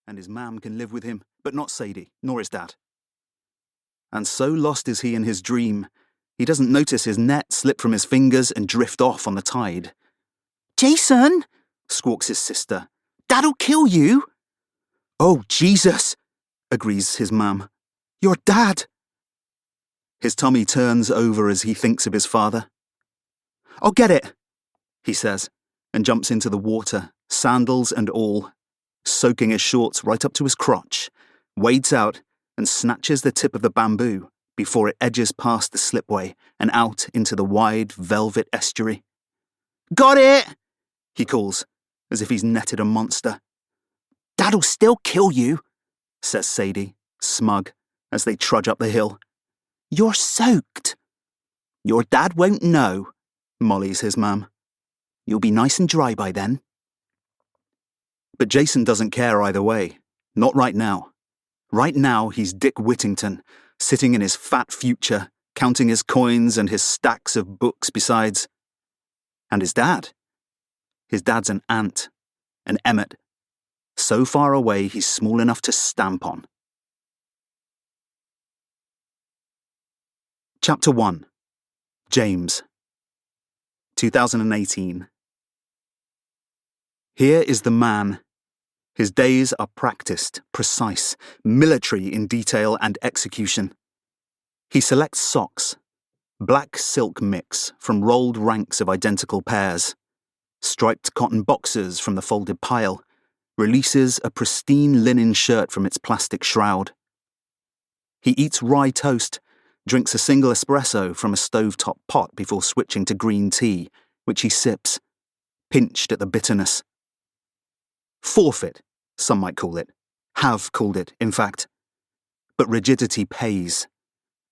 and his mam can live with him, but not Sadie, nor his dad. And so lost is he in his dream, he doesn't notice his net slip from his fingers and drift off on the tide. "Jason!" squawks his sister. "Dad'll kill you!" "Oh, Jesus!" agrees his mam. "Your dad!" His tummy turns over as he thinks of his father. "I'll get it," he says, and jumps into the water, sandals and all, soaking his shorts right up to his crotch, wades out and snatches the tip of the bamboo before it edges past the slipway and out into the wide velvet estuary. "Got it!" he calls, as if he's netted a monster. "Dad'll still kill you," says Sadie, smug, as they trudge up the hill. "You're soaked." "Your dad won't know," mollies his mum. "You'll be nice and dry by then." But Jason doesn't care either way. Not right now. Right now, he's Dick Whittington, sitting in his fat future, counting his coins and his stacks of books besides. And his dad? His dad's an ant, an emmet, so far away he's small enough to stamp on. Chapter 1. James. 2018. Here is the man. His days are practiced, precise, military in detail and execution. He selects socks, black silk mix from rolled ranks of identical pairs, striped cotton boxers from the folded pile, releases a pristine linen shirt from its plastic shroud. He eats rye toast, drinks a single espresso from a stovetop pot before switching to green tea, which he sips, pinched at the bitterness. Forfeit, some might call it. Have called it, in fact. But rigidity pays.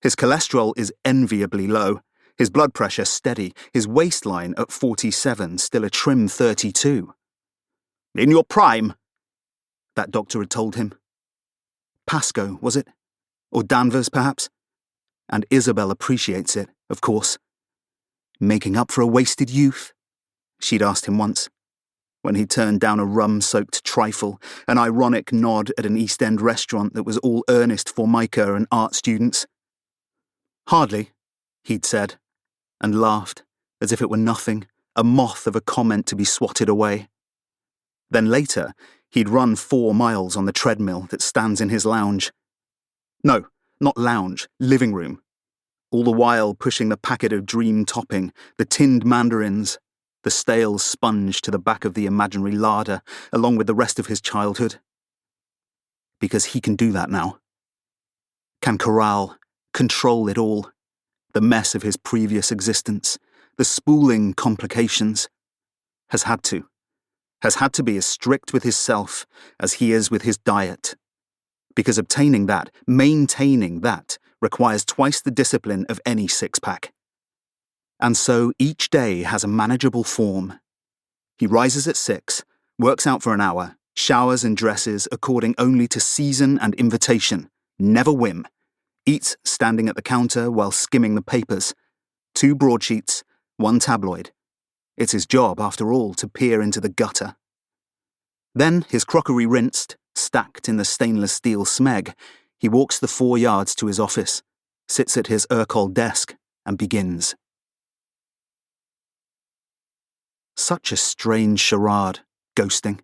His cholesterol is enviably low, his blood pressure steady, his waistline at 47 still a trim 32. "In your prime," that doctor had told him. Pascoe, was it? Or Danvers, perhaps? And Isabel appreciates it, of course. "Making up for a wasted youth?" she'd asked him once, when he turned down a rum-soaked trifle, an ironic nod at an East End restaurant that was all earnest Formica and art students. "Hardly," he'd said, and laughed, as if it were nothing, a moth of a comment to be swatted away. Then later, he'd run 4 miles on the treadmill that stands in his lounge. No, not lounge, living room. All the while pushing the packet of dream topping, the tinned mandarins, the stale sponge to the back of the imaginary larder, along with the rest of his childhood. Because he can do that now. Can corral, control it all. The mess of his previous existence, the spooling complications. Has had to be as strict with himself as he is with his diet. Because obtaining that, maintaining that, requires twice the discipline of any six-pack. And so each day has a manageable form. He rises at 6, works out for an hour, showers and dresses according only to season and invitation, never whim, eats standing at the counter while skimming the papers, 2 broadsheets, 1 tabloid. It's his job, after all, to peer into the gutter. Then, his crockery rinsed, stacked in the stainless steel smeg, he walks the 4 yards to his office, sits at his Urquhart desk, and begins. Such a strange charade, ghosting.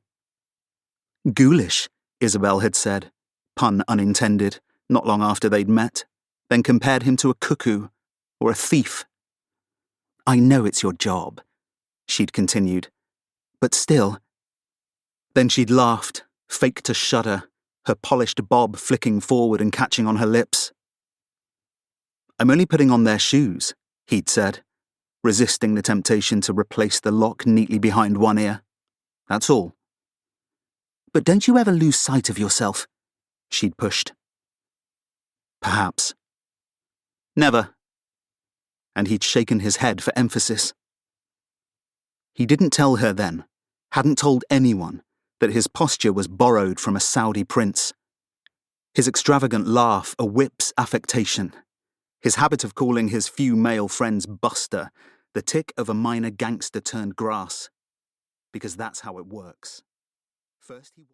Ghoulish, Isabel had said, pun unintended, not long after they'd met, then compared him to a cuckoo or a thief. "I know it's your job," she'd continued, "but still." Then she'd laughed, faked a shudder, her polished bob flicking forward and catching on her lips. "I'm only putting on their shoes," he'd said, resisting the temptation to replace the lock neatly behind one ear. "That's all." "But don't you ever lose sight of yourself?" she'd pushed. "Perhaps." "Never." And he'd shaken his head for emphasis. He didn't tell her then, hadn't told anyone, that his posture was borrowed from a Saudi prince. His extravagant laugh a whip's affectation. His habit of calling his few male friends Buster, the tick of a minor gangster turned grass. Because that's how it works. First he